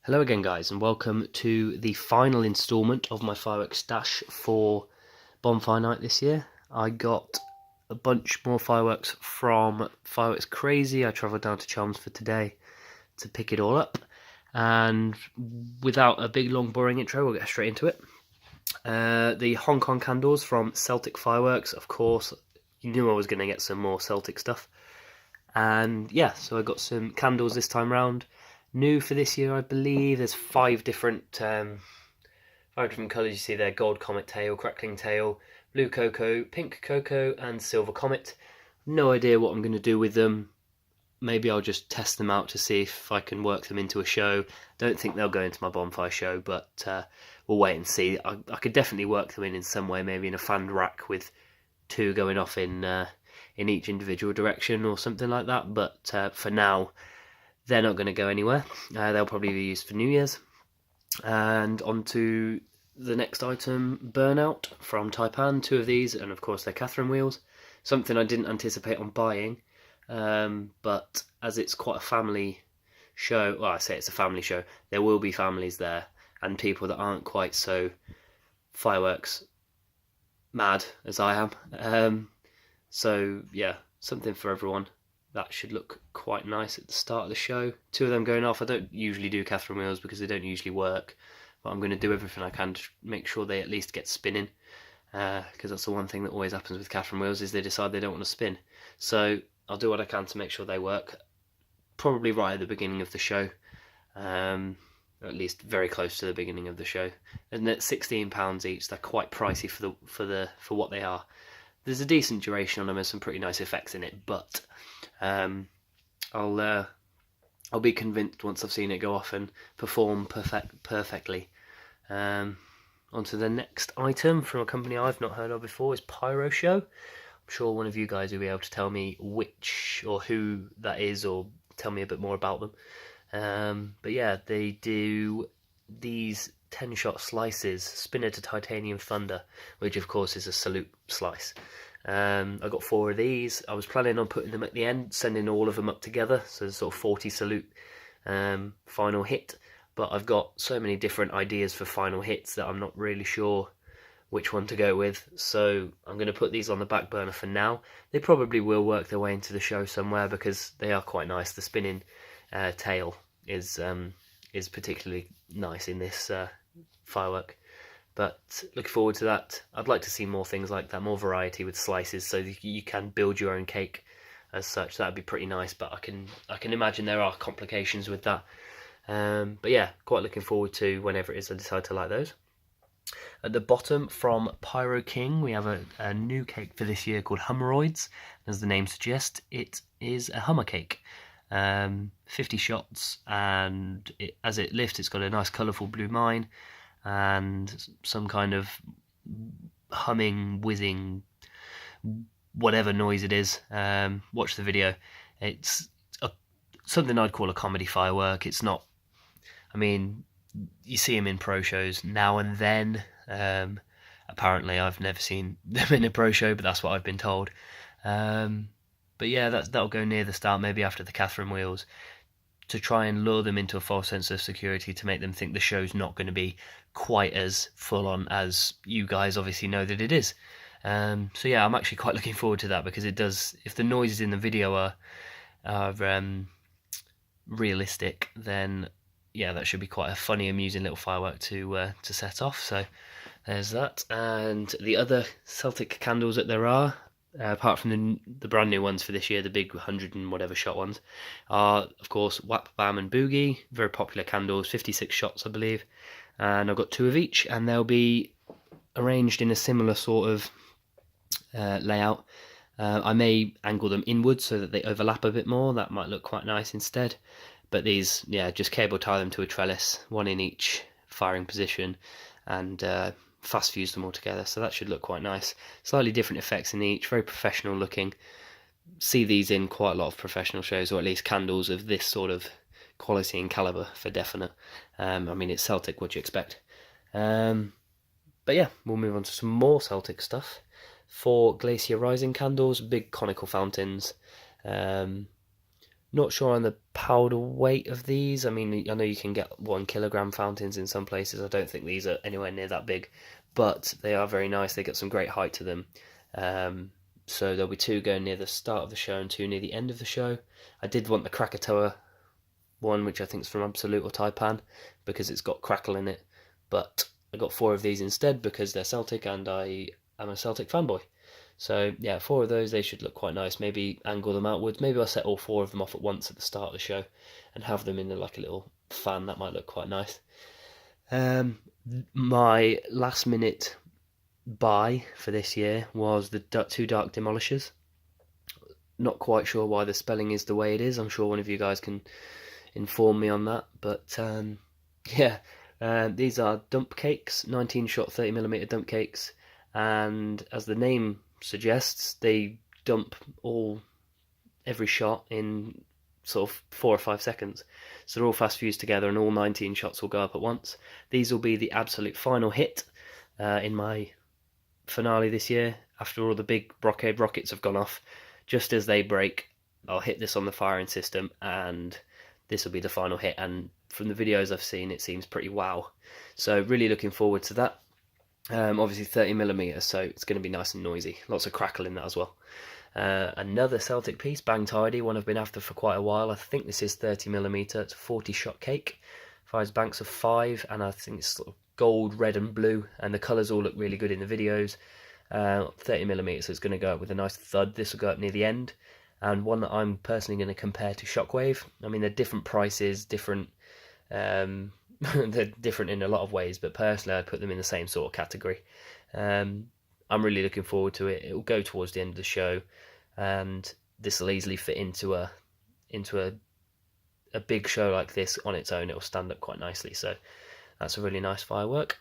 Hello again guys, and welcome to the final instalment of my fireworks stash for bonfire night this year. I got a bunch more fireworks from Fireworks Crazy. I travelled down to Chelmsford today to pick it all up, and without a big long boring intro, we'll get straight into it. The Hong Kong candles from Celtic Fireworks, of course. You knew I was going to get some more Celtic stuff, and yeah, so I got some candles this time round. New for this year, I believe. There's five different colours. You see there: gold comet tail, crackling tail, blue cocoa, pink cocoa, and silver comet. No idea what I'm going to do with them. Maybe I'll just test them out to see if I can work them into a show. Don't think they'll go into my bonfire show, but we'll wait and see. I could definitely work them in some way, maybe in a fan rack with two going off in each individual direction or something like that. But for now, they're not going to go anywhere. They'll probably be used for New Year's. And on to the next item, Burnout from Taipan. Two of these, and of course they're Catherine wheels. Something I didn't anticipate on buying, but as it's quite a family show, well, I say it's a family show, there will be families there and people that aren't quite so fireworks mad as I am. So yeah, something for everyone. That should look quite nice at the start of the show. Two of them going off. I don't usually do Catherine wheels because they don't usually work, but I'm going to do everything I can to make sure they at least get spinning, because that's the one thing that always happens with Catherine wheels, is they decide they don't want to spin. So I'll do what I can to make sure they work, probably right at the beginning of the show, at least very close to the beginning of the show. And at £16 each, they're quite pricey for what they are. There's a decent duration on them and some pretty nice effects in it, but I'll be convinced once I've seen it go off and perform perfectly. On to the next item from a company I've not heard of before is Pyro Show. I'm sure one of you guys will be able to tell me which or who that is, or tell me a bit more about them. But yeah, they do these 10-shot slices, Spinner to Titanium Thunder, which of course is a salute slice. I got 4 of these. I was planning on putting them at the end, sending all of them up together, so sort of 40 salute final hit, but I've got so many different ideas for final hits that I'm not really sure which one to go with, so I'm going to put these on the back burner for now. They probably will work their way into the show somewhere because they are quite nice. The spinning tail is particularly nice in this firework, but looking forward to that. I'd like to see more things like that, more variety with slices, so you can build your own cake as such. That'd be pretty nice, but I can imagine there are complications with that. But yeah, quite looking forward to whenever it is I decide to light those. At the bottom from Pyro King, we have a new cake for this year called Hemorrhoids. As the name suggests, it is a hummer cake. 50 shots, and as it lifts, it's got a nice colourful blue mine and some kind of humming, whizzing, whatever noise it is. Watch the video. It's something I'd call a comedy firework. It's not, I mean, you see them in pro shows now and then. Apparently I've never seen them in a pro show, but that's what I've been told. But yeah, that'll go near the start, maybe after the Catherine wheels, to try and lure them into a false sense of security, to make them think the show's not going to be quite as full on as you guys obviously know that it is. So yeah, I'm actually quite looking forward to that, because it does, if the noises in the video are realistic, then yeah, that should be quite a funny, amusing little firework to set off. So there's that. And the other Celtic candles that there are, apart from the brand new ones for this year, the big 100 and whatever shot ones, are of course Whap Bam and Boogie, very popular candles, 56 shots I believe, and I've got 2 of each, and they'll be arranged in a similar sort of layout. I may angle them inwards so that they overlap a bit more. That might look quite nice instead, but these, yeah, just cable tie them to a trellis, one in each firing position, and fast fuse them all together, so that should look quite nice. Slightly different effects in each, very professional looking. See these in quite a lot of professional shows, or at least candles of this sort of quality and calibre for definite. I mean, it's Celtic, what do you expect? But yeah, we'll move on to some more Celtic stuff. For Glacia Rising candles, big conical fountains. Not sure on the powder weight of these. I mean, I know you can get 1 kilogram fountains in some places. I don't think these are anywhere near that big, but they are very nice. They got some great height to them. So there'll be 2 going near the start of the show and 2 near the end of the show. I did want the Krakatoa one, which I think is from Absolute or Taipan, because it's got crackle in it, but I got 4 of these instead because they're Celtic and I am a Celtic fanboy. So yeah, 4 of those, they should look quite nice. Maybe angle them outwards. Maybe I'll set all 4 of them off at once at the start of the show and have them in like a little fan. That might look quite nice. My last minute buy for this year was the 2 dark demolishers. Not quite sure why the spelling is the way it is. I'm sure one of you guys can inform me on that. But yeah, these are dump cakes, 19 shot 30mm dump cakes, and as the name suggests, they dump every shot in sort of 4 or 5 seconds. So they're all fast fused together and all 19 shots will go up at once. These will be the absolute final hit in my finale this year. After all the big Brocade rockets have gone off, just as they break, I'll hit this on the firing system and this will be the final hit. And from the videos I've seen, it seems pretty wow. So really looking forward to that. Obviously 30mm, so it's going to be nice and noisy. Lots of crackle in that as well. Another Celtic piece, Bang Tidy, one I've been after for quite a while. I think this is 30mm. It's a 40 shot cake. Fires banks of 5, and I think it's sort of gold, red and blue, and the colours all look really good in the videos. 30mm, so it's going to go up with a nice thud. This will go up near the end, and one that I'm personally going to compare to Shockwave. I mean, they're different prices, different they're different in a lot of ways, but personally I'd put them in the same sort of category. I'm really looking forward to it. It will go towards the end of the show, and this will easily fit into a big show like this on its own. It will stand up quite nicely, so that's a really nice firework.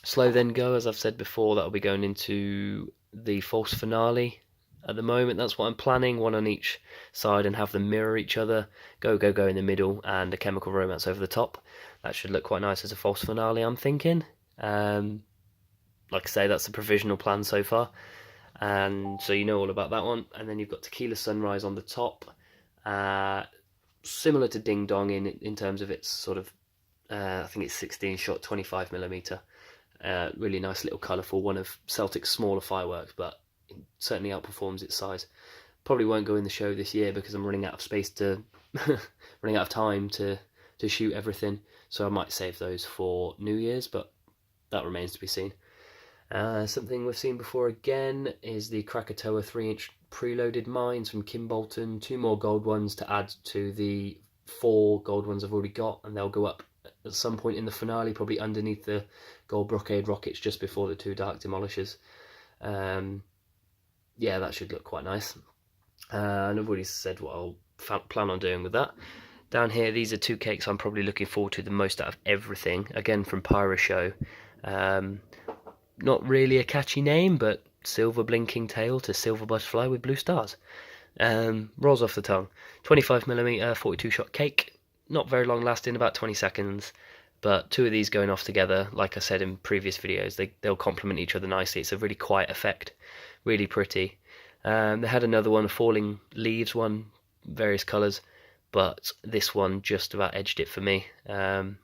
Slow Then Go, as I've said before, that'll be going into the false finale. At the moment, that's what I'm planning, 1 on each side and have them mirror each other. Go, Go, Go in the middle and a Chemical Romance over the top. That should look quite nice as a false finale, I'm thinking. Like I say, that's the provisional plan so far. And so you know all about that one. And then you've got Tequila Sunrise on the top. Similar to Ding Dong in terms of its sort of, I think it's 16 shot, 25mm. Really nice little colourful, one of Celtic's smaller fireworks, but it certainly outperforms its size. Probably won't go in the show this year because I'm running out of space running out of time to shoot everything. So I might save those for New Year's, but that remains to be seen. Something we've seen before again is the Krakatoa 3-inch preloaded mines from Kim Bolton. 2 more gold ones to add to the 4 gold ones I've already got, and they'll go up at some point in the finale, probably underneath the gold Brocade rockets just before the 2 dark demolishers. Yeah, that should look quite nice. And I've already said what I'll plan on doing with that. Down here, these are 2 cakes I'm probably looking forward to the most out of everything. Again, from Pyro Show. Not really a catchy name, but Silver Blinking Tail to Silver Butterfly with blue stars. Rolls off the tongue. 25mm, 42 shot cake. Not very long lasting, about 20 seconds. But 2 of these going off together, like I said in previous videos, they'll complement each other nicely. It's a really quiet effect. Really pretty. They had another one, a falling leaves one, various colours, but this one just about edged it for me. So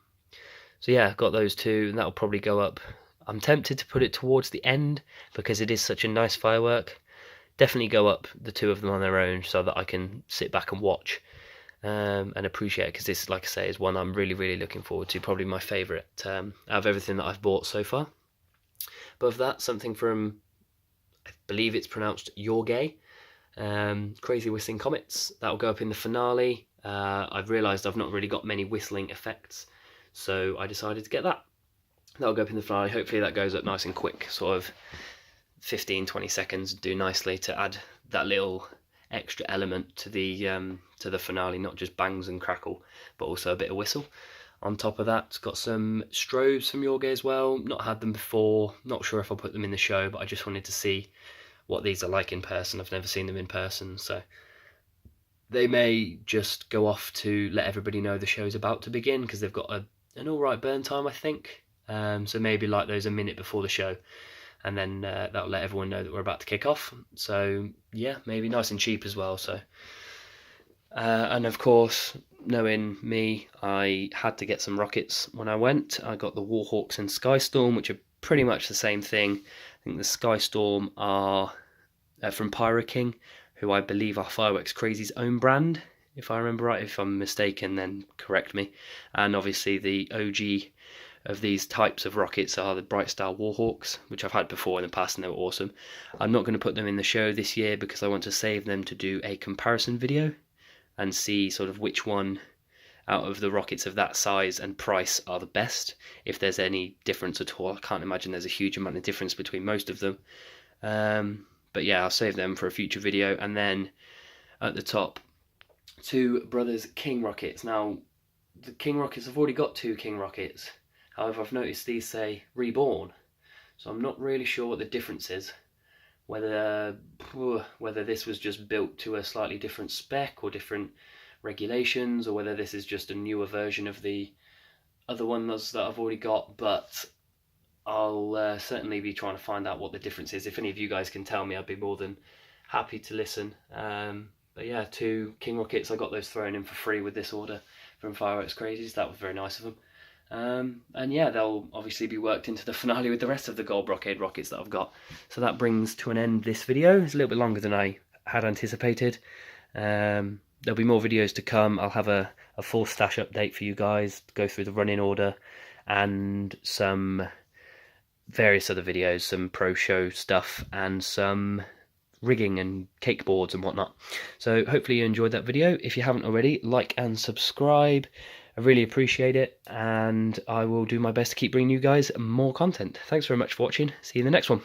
yeah, got those 2, and that'll probably go up. I'm tempted to put it towards the end because it is such a nice firework. Definitely go up the 2 of them on their own so that I can sit back and watch and appreciate it, because this, like I say, is one I'm really, really looking forward to. Probably my favourite out of everything that I've bought so far. Above that, something from, I believe it's pronounced Yorgay, Crazy Whistling Comets. That'll go up in the finale. I've realised I've not really got many whistling effects, so I decided to get that. That'll go up in the finale. Hopefully that goes up nice and quick, sort of 15-20 seconds, do nicely to add that little extra element to the finale, not just bangs and crackle, but also a bit of whistle. On top of that, it's got some strobes from Yorgay as well. Not had them before, not sure if I'll put them in the show, but I just wanted to see what these are like in person. I've never seen them in person, so they may just go off to let everybody know the show's about to begin, because they've got an alright burn time, I think. So maybe light those a minute before the show, and then that'll let everyone know that we're about to kick off. So yeah, maybe nice and cheap as well. So And of course, knowing me, I had to get some rockets when I went. I got the Warhawks and Skystorm, which are pretty much the same thing. I think the Skystorm are from Pyro King, who I believe are Fireworks Crazy's own brand, if I remember right. If I'm mistaken, then correct me. And obviously the OG of these types of rockets are the Bright Star Warhawks, which I've had before in the past and they were awesome. I'm not going to put them in the show this year because I want to save them to do a comparison video and see sort of which one out of the rockets of that size and price are the best, if there's any difference at all. I can't imagine there's a huge amount of difference between most of them. But yeah, I'll save them for a future video. And then at the top, two Brothers King rockets. Now, the King rockets, I've already got two King rockets. However, I've noticed these say Reborn. So I'm not really sure what the difference is. Whether this was just built to a slightly different spec or different regulations, or whether this is just a newer version of the other ones that I've already got. But I'll certainly be trying to find out what the difference is. If any of you guys can tell me, I'd be more than happy to listen. But yeah, two King rockets, I got those thrown in for free with this order from Fireworks Crazies. That was very nice of them. And yeah, they'll obviously be worked into the finale with the rest of the Gold Brocade rockets that I've got. So that brings to an end this video. It's a little bit longer than I had anticipated. There'll be more videos to come. I'll have a full stash update for you guys, go through the running order, and some various other videos, some pro show stuff, and some rigging and cake boards and whatnot. So hopefully you enjoyed that video. If you haven't already, like and subscribe. I really appreciate it, and I will do my best to keep bringing you guys more content. Thanks very much for watching. See you in the next one.